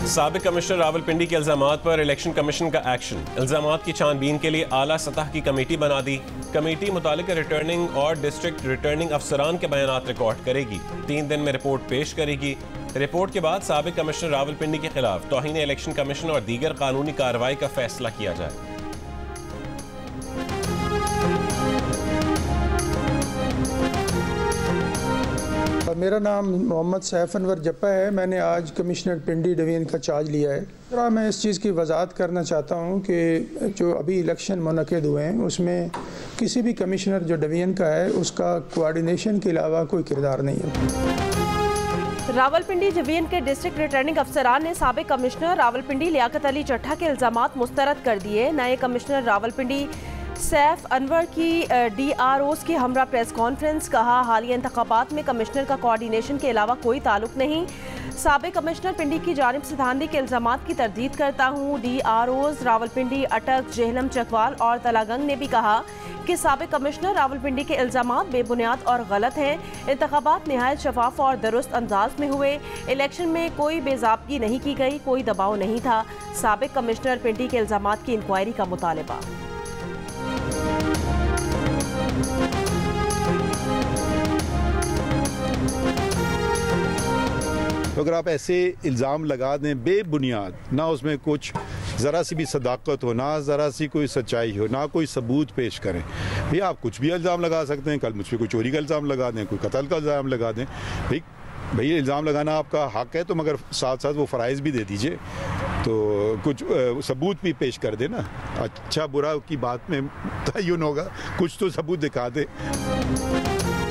साबिक कमिश्नर रावलपिंडी के इल्जामात पर इलेक्शन कमीशन का एक्शन। इल्जामात की छानबीन के लिए आला सतह की कमेटी बना दी। कमेटी मुतालिका रिटर्निंग और डिस्ट्रिक्ट रिटर्निंग अफसरान के बयानात रिकॉर्ड करेगी। 3 दिन में रिपोर्ट पेश करेगी। रिपोर्ट के बाद साबिक कमिश्नर रावलपिंडी के खिलाफ तौहीन इलेक्शन कमीशन और दीगर कानूनी कार्रवाई का फैसला किया जाए। मेरा नाम मोहम्मद सैफ अनवर जप्पा है। मैंने आज कमिश्नर पिंडी डिवीज़न का चार्ज लिया है। मैं इस चीज़ की वजाहत करना चाहता हूँ कि जो अभी इलेक्शन मुनक़िद हुए हैं उसमें किसी भी कमिश्नर जो डिवीज़न का है उसका कोऑर्डिनेशन के अलावा कोई किरदार नहीं है। रावलपिंडी डिवीजन के डिस्ट्रिक्ट रिटर्निंग अफसरान ने साबिक कमिश्नर रावलपिंडी लियाकत अली चट्ठा के इल्जामात मुस्तरद कर दिए। नए कमिश्नर रावलपिंडी सैफ अनवर की DROs की हमरा प्रेस कॉन्फ्रेंस। कहा, हालिया इंतखाबात में कमिश्नर का कोऑर्डिनेशन के अलावा कोई ताल्लुक नहीं। साबिक कमिश्नर पिंडी की जानिब से धांधली के इल्जामात की तरदीद करता हूँ। DROs रावलपिंडी, अटक, जेहलम, चकवाल और तलागंग ने भी कहा कि साबिक कमिश्नर रावलपिंडी के इल्जामात बेबुनियाद और गलत हैं। इंतखाबात नहायत शफाफ और दुरुस्त अंदाज में हुए। इलेक्शन में कोई बेज़ाब्तगी नहीं की गई, कोई दबाव नहीं था। साबिक कमिश्नर पिंडी के इल्जामात की इंक्वायरी का मुतालबा। तो अगर आप ऐसे इल्ज़ाम लगा दें बेबुनियाद, ना उसमें कुछ ज़रा सी भी सदाकत हो, ना ज़रा सी कोई सच्चाई हो, ना कोई सबूत पेश करें, भैया आप कुछ भी इल्ज़ाम लगा सकते हैं। कल मुझ पर कोई चोरी का इल्ज़ाम लगा दें, कोई कत्ल का इल्ज़ाम लगा दें। भैया इल्ज़ाम लगाना आपका हक है, तो मगर साथ साथ वो फ़राइज़ भी दे दीजिए, तो कुछ सबूत भी पेश कर दे ना। अच्छा बुरा की बात में तयन होगा, कुछ तो सबूत दिखा दे।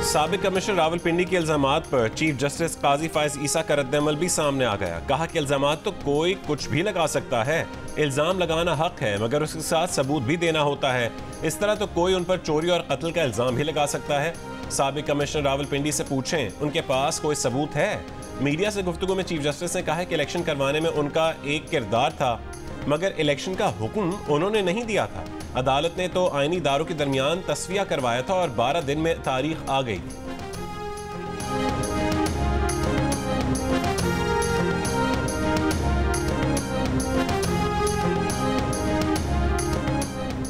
साबिक कमिश्नर रावलपिंडी के इल्जामात पर चीफ जस्टिस काजी फायज ईसा का रद्द-ए-अमल भी सामने आ गया। कहा कि इल्जामात तो कोई कुछ भी लगा सकता है, इल्जाम लगाना हक है मगर उसके साथ सबूत भी देना होता है। इस तरह तो कोई उन पर चोरी और कत्ल का इल्जाम भी लगा सकता है। साबिक कमिश्नर रावलपिंडी से पूछें उनके पास कोई सबूत है। मीडिया से गुफ्तगू में चीफ जस्टिस ने कहा है कि इलेक्शन करवाने में उनका एक किरदार था मगर इलेक्शन का हुक्म उन्होंने नहीं दिया था। अदालत ने तो आईनी इदारों के दरमियान तस्विया करवाया था और 12 दिन में तारीख आ गई।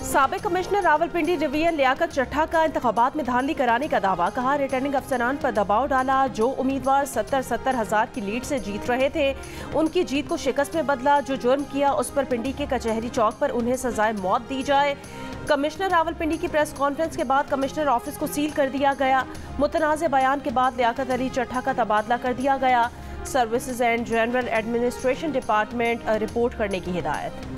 साबिक कमिश्नर रावलपिंडी डिवीजन लियाकत चट्ठा का इंतखाबात में धांधली कराने का दावा। कहा, रिटर्निंग अफसरान पर दबाव डाला। जो उम्मीदवार 70-70 हज़ार की लीड से जीत रहे थे उनकी जीत को शिकस्त में बदला। जो जुर्म किया उस पर पिंडी के कचहरी चौक पर उन्हें सजाए मौत दी जाए। कमिश्नर रावलपिंडी की प्रेस कॉन्फ्रेंस के बाद कमिश्नर ऑफिस को सील कर दिया गया। मुतनाज़ बयान के बाद लियाकत अली चट्ठा का तबादला कर दिया गया। Services and general administration department report करने की हिदायत।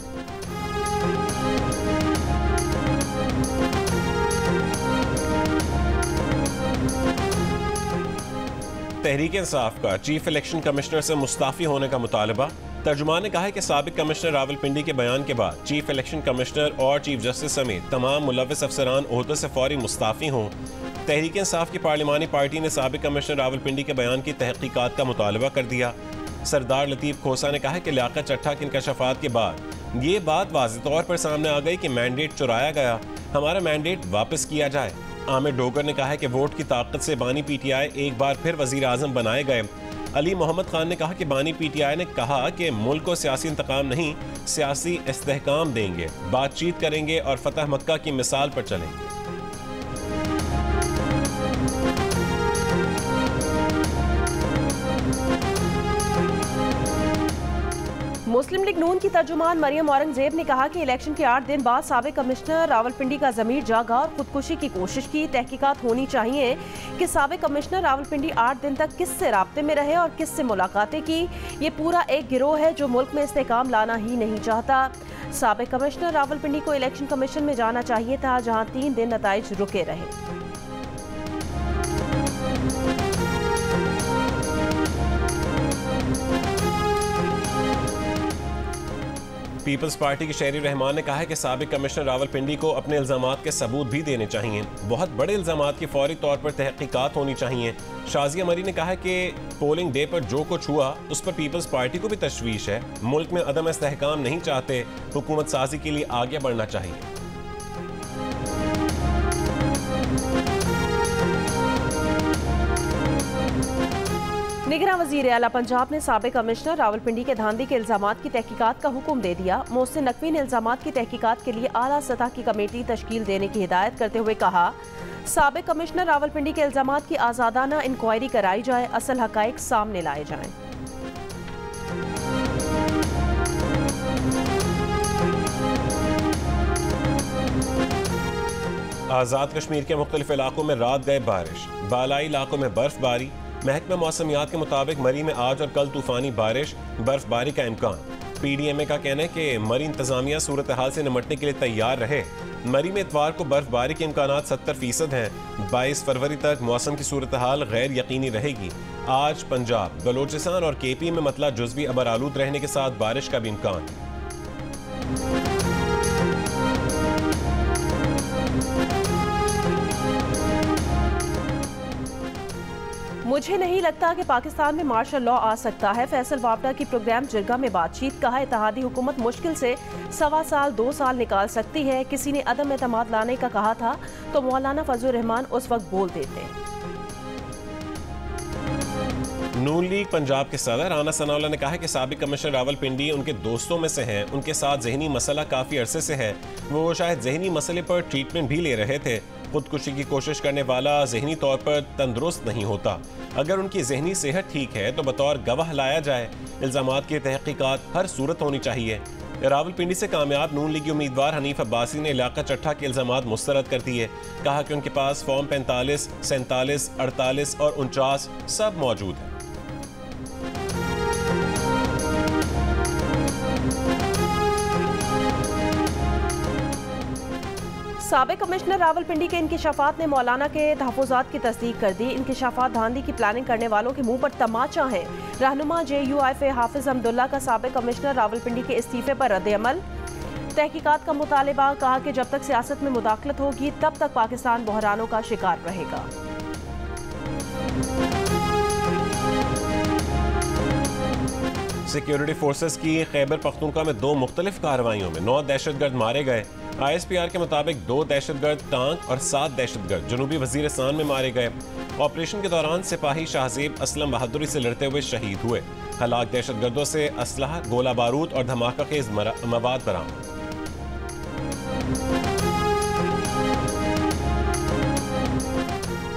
तहरीक इंसाफ का चीफ इलेक्शन कमिश्नर से मुस्ताफी होने का मुतालबा। तर्जुमान ने कहा है कि साबिक कमिश्नर रावलपिंडी के बयान के बाद चीफ इलेक्शन कमिश्नर और चीफ जस्टिस समेत तमाम मुलव्विस अफसरान ओहदे से फौरी मुस्ताफी हों। तहरीक इंसाफ की पार्लिमानी पार्टी ने साबिक कमिश्नर रावलपिंडी के बयान की तहकीकात का मुतालबा कर दिया। सरदार लतीफ़ खोसा ने कहा है कि लियाकत चट्ठा के इंकशाफात के बाद ये बात वाज़ेह तौर पर सामने आ गई कि मैंडेट चुराया गया, हमारा मैंडेट वापस किया जाए। आमिर डोगर ने कहा है कि वोट की ताकत से बानी PTI एक बार फिर वज़ीर आज़म बनाए गए। अली मोहम्मद खान ने कहा कि बानी PTI ने कहा कि मुल्क को सियासी इंतकाम नहीं सियासी इस्तेहकाम देंगे, बातचीत करेंगे और फतह मक्का की मिसाल पर चलेंगे। मुस्लिम लीग नून की तर्जुमान मरियम औरंगजेब ने कहा कि इलेक्शन के 8 दिन बाद साबिक कमिश्नर रावलपिंडी का ज़मीर जागा और खुदकुशी की कोशिश की। तहकीकात होनी चाहिए कि साबिक कमिश्नर रावलपिंडी 8 दिन तक किससे राब्ते में रहे और किससे मुलाकातें की। ये पूरा एक गिरोह है जो मुल्क में इस्तेहकाम लाना ही नहीं चाहता। साबिक कमिश्नर रावलपिंडी को इलेक्शन कमीशन में जाना चाहिए था, जहाँ 3 दिन नताइज रुके रहे। पीपल्स पार्टी के शहरी रहमान ने कहा है कि साबिक कमिश्नर रावलपिंडी को अपने इल्जामात के सबूत भी देने चाहिए। बहुत बड़े इल्जामात की फौरी तौर पर तहकीकात होनी चाहिए। शाजिया मरी ने कहा है कि पोलिंग डे पर जो कुछ हुआ उस पर पीपल्स पार्टी को भी तशवीश है। मुल्क में अदम इस्तेहकाम नहीं चाहते, हुकूमत साजी के लिए आगे बढ़ना चाहिए। निगरान वज़ीर आला पंजाब ने साबिक़ कमिश्नर रावलपिंडी के धांधली के इल्ज़ामात की तहकीकात का हुक्म दे दिया। मोहसिन नकवी ने इल्ज़ामात की तहकीकात के लिए आला सतह की कमेटी तश्कील देने की हिदायत करते हुए कहा, साबिक़ कमिश्नर रावलपिंडी के इल्ज़ामात की आज़ादाना इंक्वायरी कराई जाए, असल हक़ाइक़ सामने लाए जाएं। आज़ाद कश्मीर के मुख्तलिफ इलाकों में रात गए बारिश, बालाई इलाकों में बर्फबारी। महकमा मौसमियात के मुताबिक मरी में आज और कल तूफानी बारिश, बर्फबारी का इम्कान। PDMA का कहना है कि मरी इंतजामिया सूरत हाल से निमटने के लिए तैयार रहे। मरी में इतवार को बर्फबारी के इम्कानात 70% हैं। 22 फरवरी तक मौसम की सूरत हाल गैर यकीनी रहेगी। आज पंजाब, बलोचिस्तान और KP में मतला जुज़वी अबर आलूद रहने के साथ बारिश का भी इम्कान। मुझे नहीं लगता कि पाकिस्तान में मार्शल लॉ आ सकता है। फैसल वापडा की प्रोग्राम जिरगा में बातचीत। कहा, इत्तेहादी हुकूमत मुश्किल से 1.25 साल 2 साल निकाल सकती है। किसी ने अदम एतमाद लाने का कहा था तो मौलाना फजल रहमान उस वक्त बोल देते। नून लीग पंजाब के सदर राना सनाउल्लाह ने कहा है कि साबिक़ कमिश्नर रावलपिंडी उनके दोस्तों में से हैं। उनके साथ जहनी मसला काफ़ी अरसे से है। वो शायद जहनी मसले पर ट्रीटमेंट भी ले रहे थे। खुदकुशी की कोशिश करने वाला जहनी तौर पर तंदुरुस्त नहीं होता। अगर उनकी जहनी सेहत ठीक है तो बतौर गवाह लाया जाए। इल्ज़ामात की तहकीकात हर सूरत होनी चाहिए। रावलपिंडी से कामयाब नून लीगी उम्मीदवार हनीफ अब्बासी ने इलाका चट्ठा के इल्ज़ामात मुस्तरद कर दिए। कहा कि उनके पास फॉर्म 45, 47, 48 और 49 सब मौजूद है। साबिक़ कमिश्नर रावलपिंडी के इंकिशाफात ने मौलाना के तहफ़्फ़ुज़ात की तस्दीक कर दी। इंकिशाफात धांधली की प्लानिंग करने वालों के मुंह पर तमाचा है। रहनुमा JUIF हाफिज अब्दुल्ला का साबिक़ कमिश्नर रावलपिंडी के इस्तीफे पर रद्द-ए-अमल। तहकीकात का मुतालिबा। कहा कि जब तक सियासत में मुदाखलत होगी तब तक पाकिस्तान बहरानों का शिकार रहेगा। सिक्योरिटी फोर्सेस की खैबर पख्तूनख्वा में 2 मुख्तलिफ कार्रवाइयों में 9 दहशतगर्द मारे गए। ISPR के मुताबिक 2 दहशतगर्द टांक और 7 दहशतगर्द जनूबी वजीरिस्तान में मारे गए। ऑपरेशन के दौरान सिपाही शाहजेब असलम बहादुरी से लड़ते हुए शहीद हुए। हलाक दहशतगर्दों से असलहा, गोला बारूद और धमाका खेज मवाद बरामद।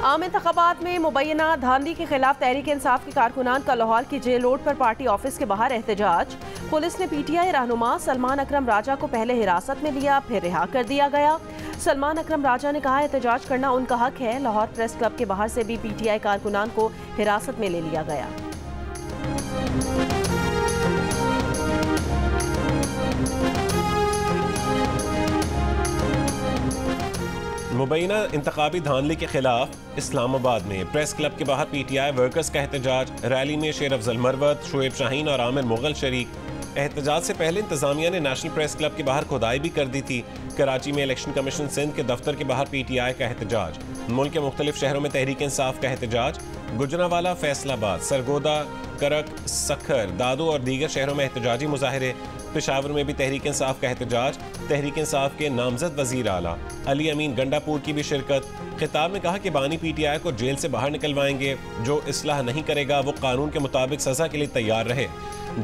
आम इंतखाबात में मुबैना धांधली के खिलाफ तहरीक इंसाफ के कारकुनान का लाहौर की जेल रोड पर पार्टी ऑफिस के बाहर एहतजाज। पुलिस ने PTI रहनुमा सलमान अकरम राजा को पहले हिरासत में लिया, फिर रिहा कर दिया गया। सलमान अकरम राजा ने कहा, एहतजाज करना उनका हक है। लाहौर प्रेस क्लब के बाहर से भी PTI कारकुनान को हिरासत में ले लिया गया। मुबैना इंतखाबी धांधली के खिलाफ इस्लामाबाद में प्रेस क्लब के बाहर PTI वर्कर्स का एहतजाज। रैली में शेर अफजल मरवत, शुएब शाहीन और आमिर मुगल शरीक। एहतजाज से पहले इंतजामिया ने नेशनल प्रेस क्लब के बाहर खुदाई भी कर दी थी। कराची में इलेक्शन कमीशन सिंध के दफ्तर के बाहर PTI का एहतजाज। मुल्क के मुख्तलिफ शहरों में तहरीक इंसाफ का एहतजाज। गुजरांवाला, फैसलाबाद, सरगोदा, करक, सखर, दादू और दीगर शहरों में एहतजाजी मुजाहिरे। पेशावर में भी तहरीक इंसाफ का एहतजाज। तहरीक इंसाफ के नामजद वजीर आला अली अमीन गंडापुर की भी शिरकत। खिताब में कहा कि बानी PTI को जेल से बाहर निकलवाएंगे। जो इस्लाह नहीं करेगा वो कानून के मुताबिक सजा के लिए तैयार रहे।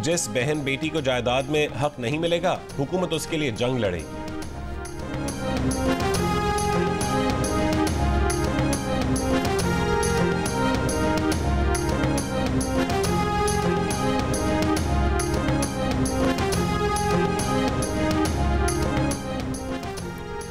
जिस बहन बेटी को जायदाद में हक नहीं मिलेगा, हुकूमत उसके लिए जंग लड़ेगी।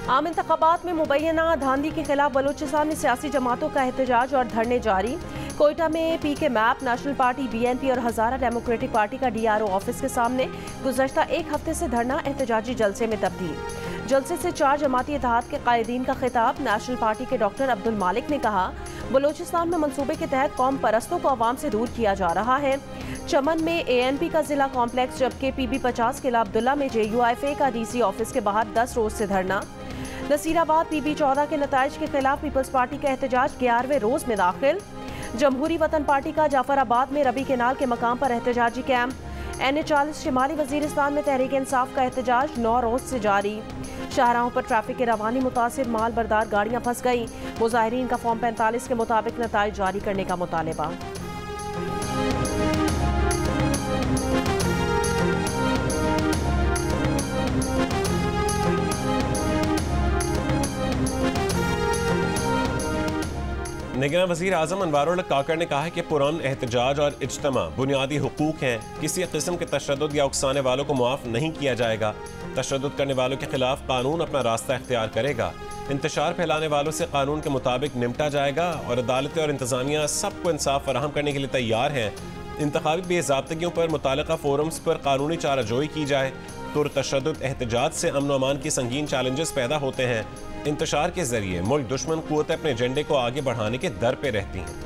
आम इंतखाबात में मुबैना धांधली के खिलाफ बलूचिस्तान में सियासी जमातों का एहतजाज और धरने जारी। कोयटा में PK map, national party, BNP और हज़ारा डेमोक्रेटिक पार्टी का DRO ऑफिस के सामने गुज़श्ता 1 हफ्ते से धरना एहतजाजी जलसे में तब्दील। जलसे से 4 जमाती इत्तेहाद के कायदीन का खिताब। नेशनल पार्टी के डॉक्टर अब्दुल मालिक ने कहा, बलूचिस्तान में मंसूबे के तहत कौम परस्तों को अवाम से दूर किया जा रहा है। चमन में ANP का जिला कॉम्प्लेक्स, जबकि PB50 किला अब्दुल्ला में JUIFA का DC ऑफिस के बाहर 10 रोज से धरना। नसीराबाद PB14 के नताइज के खिलाफ पीपल्स पार्टी का एहतजाज 11वें रोज में दाखिल। जमहूरी वतन पार्टी का जाफराबाद में रबी केनाल के मकाम पर एहतजाजी कैंप। NH40 शिमाली वजीरिस्तान में तहरीक इंसाफ का एहतजाज 9 रोज से जारी। शाहराहों पर ट्रैफिक की रवानी मुतासिर माल बरदार गाड़ियां फंस गई। मुजाहिरीन का फॉर्म 45 के मुताबिक नताइज जारी करने का मुतालबा। निगरान वज़ीर आज़म अनवारुल हक काकड़ ने कहा है कि पुरअमन एहतजाज और इज्तिमा बुनियादी हुकूक हैं। किसी किस्म के तशद्दुद या उकसाने वालों को मुआफ़ नहीं किया जाएगा। तशद्दुद करने वालों के खिलाफ कानून अपना रास्ता इख्तियार करेगा। इंतशार फैलाने वालों से कानून के मुताबिक निपटा जाएगा और अदालतें और इंतज़ामिया सबको इंसाफ फराहम करने के लिए तैयार हैं। इंतखाबी बेज़ाब्तगियों पर मुताल्लिका फोरम्स पर कानूनी चाराजोई की जाए। पुरतशद्दुद एहतजाज से अमन व अमान की संगीन चैलेंजेस पैदा होते हैं। इंतशार के जरिए मुल्क दुश्मन कुव्वतें अपने एजेंडे को आगे बढ़ाने के दर पे रहती हैं।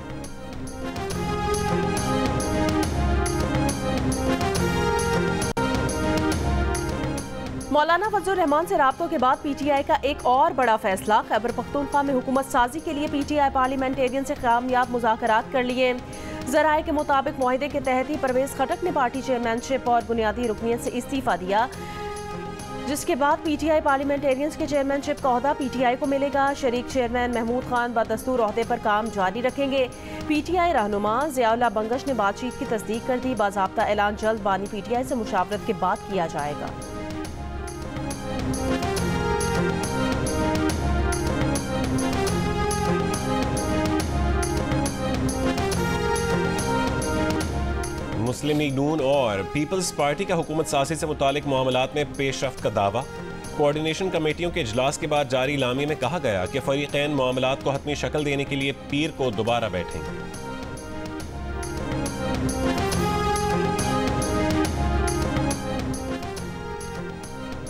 मौलाना फजलुर रहमान से राब्तों के बाद पीटीआई का एक और बड़ा फैसला। खैबर पख्तूनख्वा में हुकूमत साजी के लिए पीटीआई पार्लियामेंटेरियन से कामयाब मुज़ाकरात कर लिए। ज़राए के मुताबिक मुआहदे के तहत ही परवेज खटक ने पार्टी चेयरमैनशिप और बुनियादी रुकनियत से इस्तीफा दिया, जिसके बाद पीटीआई पार्लियामेंटेरियंस के चेयरमैनशिप का ओहदा पीटीआई को मिलेगा। शरीक चेयरमैन महमूद खान बदस्तूर ओहदे पर काम जारी रखेंगे। पीटीआई रहनुमा ज़ियाउल्लाह बंगश ने बातचीत की तस्दीक कर दी। बाज़ाब्ता ऐलान जल्द बानी पीटीआई से मुशावरत के बाद किया जाएगा। मुस्लिम लीग नून और पीपल्स पार्टी का हुकूमत साजी से मुतालिक मामलात में पेशरफ्त का दावा। कोऑर्डिनेशन कमेटियों के इजलास के बाद जारी इलामी में कहा गया कि फरीकैन मामलात को हतमी शक्ल देने के लिए पीर को दोबारा बैठेंगे।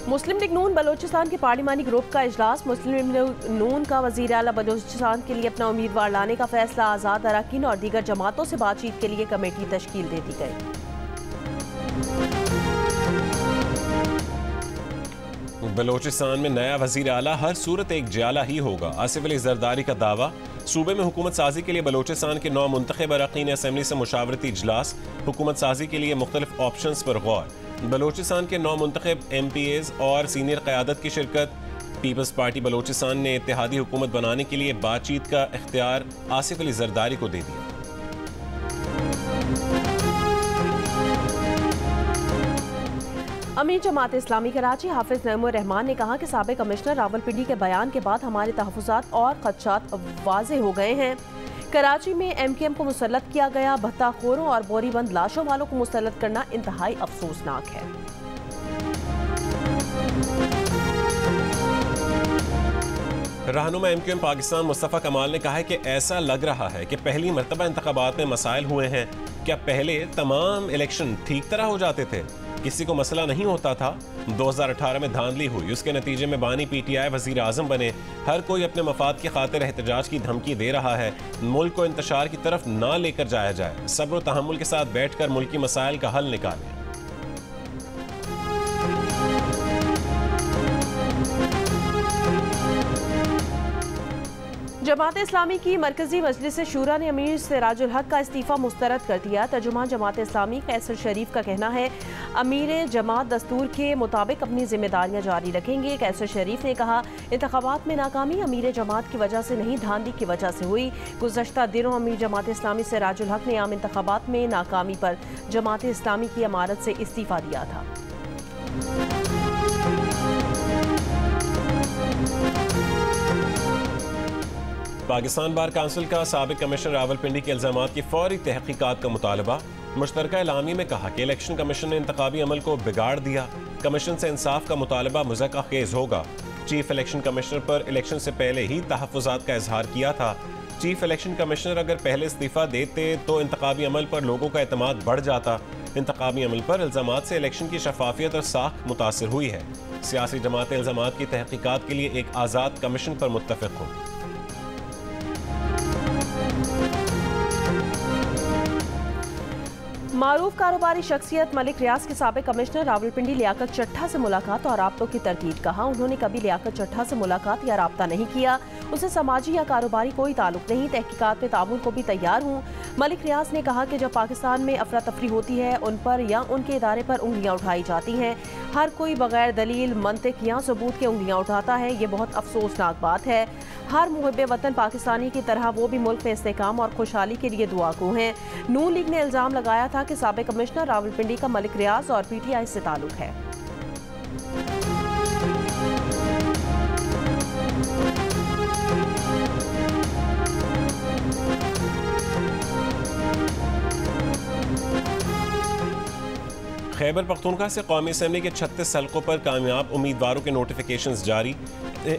मुस्लिम लीग नून बलोचिस्तान के पार्लिमानी ग्रुप का इजलास। मुस्लिम लीग नून का वज़ीर आला बलोचिस्तान के लिए अपना उम्मीदवार लाने का फैसला। आज़ाद अरकान और दीगर जमातों से बातचीत के लिए कमेटी तश्कील दे दी गई। बलोचिस्तान में नया वज़ीर आला हर सूरत एक जियाला ही होगा। आसिफ अली जरदारी का दावा। सूबे में हुकूमत साजी के लिए बलोचिस्तान के 9 मुंतखब अरकान असम्बली से मुशावरती इजलास। हुकूमत साजी के लिए मुख्तलिफ ऑप्शंस पर गौर। बलोचिस्तान के 9 मुंतखब MPAs और सीनियर क़यादत की शिरकत। पीपल्स पार्टी बलोचिस्तान ने इत्तेहादी हुकूमत बनाने के लिए बातचीत का इख्तियार आसिफ अली जरदारी को दे दिया। अमीर जमात इस्लामी कराची हाफिज नईमुर रहमान ने कहा कि साबिक कमिश्नर रावलपिंडी के बयान के बाद हमारे तहफ़्फ़ुज़ात और ख़दशात वाज़ेह हो गए हैं। कराची में MKM को मुसल्लत किया गया। भत्ताखोरों और बोरीबंद लाशों वालों को मुसल्लत करना इंतहाई अफसोसनाक है। रहनुमा MKM पाकिस्तान मुस्तफ़ा कमाल ने कहा है कि ऐसा लग रहा है कि पहली मरतबा इंतखाबात में मसाइल हुए हैं। क्या पहले तमाम इलेक्शन ठीक तरह हो जाते थे? किसी को मसला नहीं होता था? 2018 में धांधली हुई, उसके नतीजे में बानी PTI वज़ीर आज़म बने। हर कोई अपने मफाद की खातिर एहतजाज की धमकी दे रहा है। मुल्क को इंतशार की तरफ ना लेकर जाया जाए। सब्र और तहम्मुल के साथ बैठकर मुल्की मसाइल का हल निकालें। जमात इस्लामी की मरकजी मजलिस शूरा ने अमीर सिराजुल हक का इस्तीफा मुस्तरद कर दिया। तर्जुमान जमात इस्लामी कैसर शरीफ का कहना है अमीर जमात दस्तूर के मुताबिक अपनी जिम्मेदारियां जारी रखेंगे। कैसर शरीफ ने कहा इंतखाबात में नाकामी अमीर जमात की वजह से नहीं, धांधली की वजह से हुई। गुज़श्ता दिनों अमीर जमात इस्लामी सिराजुल हक ने आम इंतखाबात में नाकामी पर जमात इस्लामी की अमारत से इस्तीफा दिया था। पाकिस्तान बार काउंसिल का साबिक कमिश्नर रावलपिंडी के इल्जामात की फौरी तहकीकात का मुतालबा। मुश्तरका एलामी में कहा कि इलेक्शन कमीशन ने इंतखाबी अमल को बिगाड़ दिया। कमीशन से इंसाफ का मुतालबा मुज़क्का खेज होगा। चीफ इलेक्शन कमिश्नर पर इलेक्शन से पहले ही तहफ़्फ़ुज़ात का इजहार किया था। चीफ इलेक्शन कमिश्नर अगर पहले इस्तीफ़ा देते तो इंतखाबी अमल पर लोगों का एतमाद बढ़ जाता। इंतखाबी अमल पर इल्जामात से इलेक्शन की शफाफियत और साख मुतासिर हुई है। सियासी जमातें इल्जामात की तहकीकात के लिए एक आज़ाद कमीशन पर मुत्तफ़िक़ हों। मारूफ कारोबारी शख्सियत मलिक रियाज के साबिक कमिश्नर रावलपिंडी लियाकत चट्टा से मुलाकात और राब्तों की तरकीब। कहा, उन्होंने कभी लियाकत चट्टा से मुलाकात या राब्ता नहीं किया, उसे समाजी या कारोबारी कोई ताल्लुक नहीं, तहकीकात में ताउन को भी तैयार हूँ। मलिक रियाज ने कहा कि जब पाकिस्तान में अफरा तफरी होती है, उन पर या उनके इदारे पर उंगलियाँ उठाई जाती हैं। हर कोई बगैर दलील, मंतिक या सबूत के उंगलियाँ उठाता है। ये बहुत अफसोसनाक बात है। हर मुहब्बे वतन पाकिस्तानी की तरह वो भी मुल्क में इस्तेकाम और खुशहाली के लिए दुआगो हैं। नून लीग ने इल्ज़ाम लगाया था कि साबिक कमिश्नर रावलपिंडी का मलिक रियाज और PTI से ताल्लुक है। खैबर पख्तूनख्वा से कौमी असम्बली के 36 हल्कों पर कामयाब उम्मीदवारों के नोटिफिकेशंस जारी।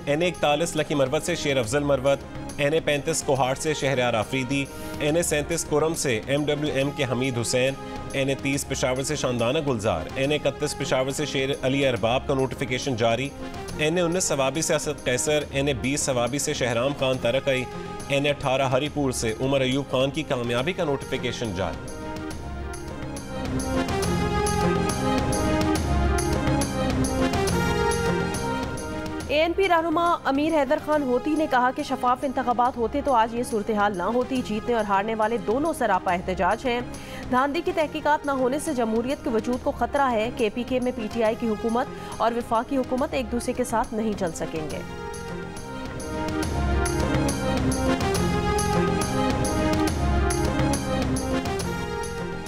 NA41 लकी मरवत से शेर अफजल मरवत, NA35 कोहाट से शहरयार आफरीदी, NA37 कुरम से MWM के हमीद हुसैन, NA30 पेशावर से शानदाना गुलजार, NA31 पेशावर से शेर अली अरबाब का नोटिफिकेशन जारी। NA19 सवाबी से असद कैसर, NA20 सवाबी से शहराम खान तरकई, NA18 हरीपुर से उमर अयूब खान की कामयाबी का नोटिफिकेशन जारी। ANP रहनुमा अमीर हैदर खान होती ने कहा कि शफाफ इंतखाबात होते तो आज ये सूरत हाल ना होती। जीतने और हारने वाले दोनों सरापा एहतजाज हैं। धांधली की तहकीकात न होने से जमहूरियत के वजूद को खतरा है। KPK में PTI की हुकूमत और वफाकी हुकूमत एक दूसरे के साथ नहीं चल सकेंगे।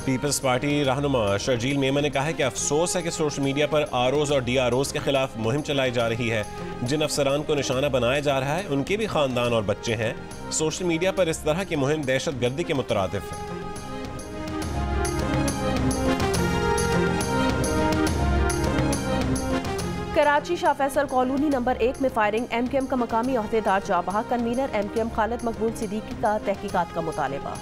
पीपल्स पार्टी रहनुमा शर्जील मेमन ने कहा है कि अफसोस है कि सोशल मीडिया पर ROs और DROs के खिलाफ मुहिम चलाई जा रही है। जिन अफसरान को निशाना बनाया जा रहा है उनके भी खानदान और बच्चे हैं। सोशल मीडिया पर इस तरह की मुहिम दहशतगर्दी के मुतरादिफ है। कराची शाह फैसल कॉलोनी नंबर 1 में फायरिंग, MQM का मकामी अहदेदार जा बहा। कन्वीनर MQM खालिद मकबूल सिद्दीकी का तहकीकात का मुतालबा।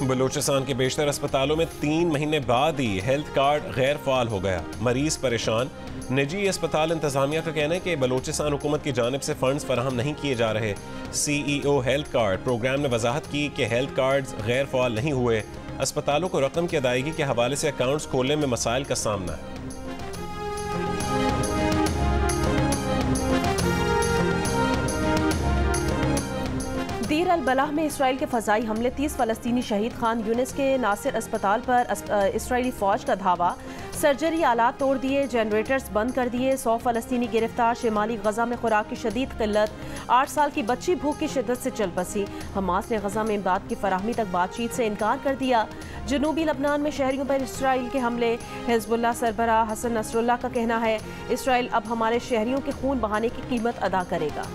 बलूचिस्तान के बेशतर अस्पतालों में 3 महीने बाद ही हेल्थ कार्ड गैर फाल हो गया, मरीज परेशान। निजी अस्पताल इंतजामिया का कहना है कि बलूचिस्तान हुकूमत की जानिब से फंड्स फराहम नहीं किए जा रहे। CEO हेल्थ कार्ड प्रोग्राम ने वजाहत की कि हेल्थ कार्ड्स गैर फाल नहीं हुए। अस्पतालों को रकम की अदायगी के हवाले से अकाउंट्स खोलने में मसाइल का सामना है। दीर अल बलाह में इसराइल के फ़ज़ाई हमले, 30 फ़लस्तीनी शहीद। खान यूनिस के नासिर अस्पताल पर इसराइली फ़ौज का धावा। सर्जरी आलात तोड़ दिए, जनरेटर्स बंद कर दिए। 100 फ़लस्तीनी गिरफ्तार। शिमाली गजा में खुराक की शदीद किल्लत। 8 साल की बच्ची भूख की शिद्दत से चल बसी। हमास ने गजा में इमदाद की फराहमी तक बातचीत से इनकार कर दिया। जनूबी लबनान में शहरियों पर इसराइल के हमले। हिज़्बुल्लाह सरबराह हसन नसरुल्लाह का कहना है, इसराइल अब हमारे शहरियों के खून बहाने की कीमत अदा करेगा।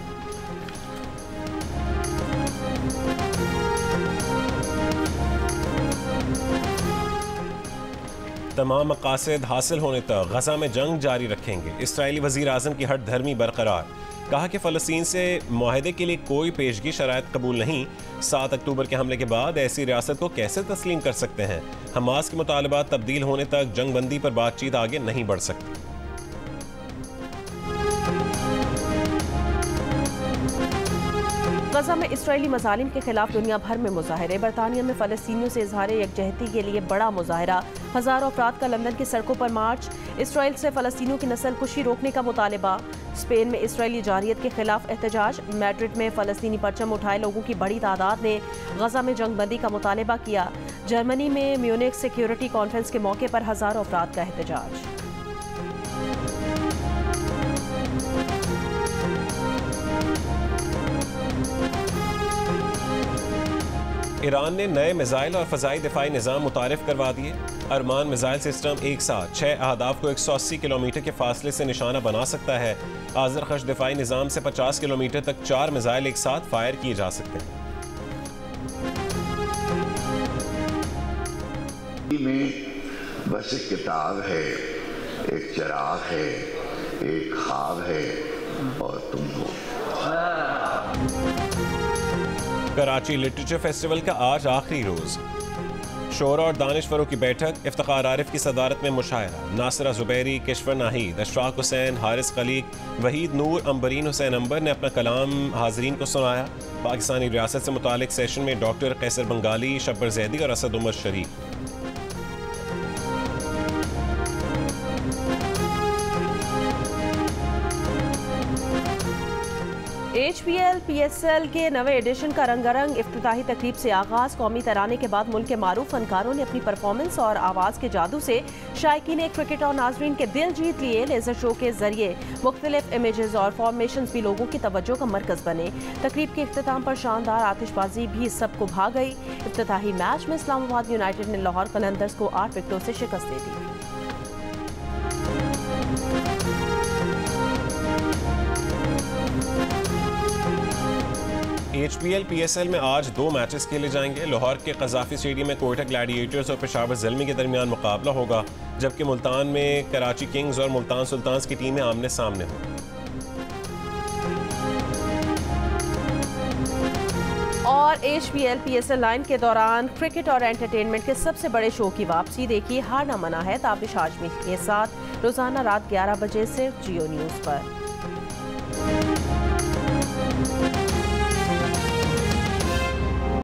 तमाम मकासद हासिल होने तक गजा में जंग जारी रखेंगे। इसराइली वज़ीर आज़म की हट धर्मी बरकरार। कहा कि फ़लस्तीन से मुआहदे के लिए कोई पेशगी शराइत कबूल नहीं। 7 अक्टूबर के हमले के बाद ऐसी रियासत को कैसे तस्लीम कर सकते हैं। हमास के मुतालबात तब्दील होने तक जंग बंदी पर बातचीत आगे नहीं बढ़ सकती। गजा में इसराइली मजालिम के खिलाफ दुनिया भर में मुजाहरे। बरतानिया में फ़लस्तीनियों से इजहार यकजहती के लिए बड़ा मुजाहरा। हज़ारों अफराद का लंदन की सड़कों पर मार्च। इसराइल से फ़लस्तीनियों की नस्ल कुशी रोकने का मुतालबा। स्पेन में इसराइली जारियत के खिलाफ एहतजाज। मैड्रिड में फ़लस्तीनी परचम उठाए लोगों की बड़ी तादाद ने गजा में जंग बंदी का मुतालबा किया। जर्मनी में म्यूनिख सिक्योरिटी कॉन्फ्रेंस के मौके पर हज़ारों अफराद का एहतजाज। ईरान ने नए मिसाइल और फ़ज़ाई दिफाई निज़ाम मुतारिफ करवा दिए। अरमान मिसाइल सिस्टम एक साथ 6 अहदाफ को 180 किलोमीटर के फासले से निशाना बना सकता है। आज़रखश दिफाई निज़ाम से 50 किलोमीटर तक 4 मिसाइल एक साथ फायर किए जा सकते हैं। में बस एक किताब है, एक चिराग है, एक ख्वाब है और तुम हो। कराची लिटरेचर फेस्टिवल का आज आखिरी रोज। शोर और दानिशवरों की बैठक, इफ्तिखार आरिफ की सदारत में मुशायरा, नासिरा जुबैरी, किश्वर नाहिद, अशफाक हुसैन, हारिस खलीक, वहीद नूर, अंबरीन हुसैन अंबर ने अपना कलाम हाजरीन को सुनाया। पाकिस्तानी रियासत से मुतालिक सेशन में डॉक्टर कैसर बंगाली, शब्बर जैदी और असद उमर शरीफ। HPL PSL के नवे एडिशन का रंगारंग इफ्तिताही तकरीब से आगाज। कौमी तराने के बाद मुल्क के मारूफ फनकारों ने अपनी परफॉर्मेंस और आवाज़ के जादू से शायकीन ने क्रिकेट और नाजरीन के दिल जीत लिए। लेजर शो के जरिए मुख्तलिफ इमेजेस और फॉर्मेशन भी लोगों की तवज्जो का मरकज बने। तकरीब के इख्तिताम पर शानदार आतिशबाजी भी सबको भा गई। इफ्तिताही मैच में इस्लामाबाद यूनाइटेड ने लाहौर कलंदर्स को 8 विकेटों से शिकस्त दे दी। HPL PSL में आज 2 मैचेस खेले जाएंगे। लाहौर के कज़ाफी स्टेडियम में कोयटा ग्लैडिएटर्स और पेशावर ज़ल्मी के दरमियान मुकाबला होगा, जबकि मुल्तान में कराची किंग्स और मुल्तान सुल्तान्स की टीमें आमने सामने होंगी। और HPL PSL लाइन के दौरान क्रिकेट और एंटरटेनमेंट के सबसे बड़े शो की वापसी देखिए हारना मना है ताबिश हाशमी के साथ रोजाना रात 11 बजे सिर्फ जियो न्यूज़ पर।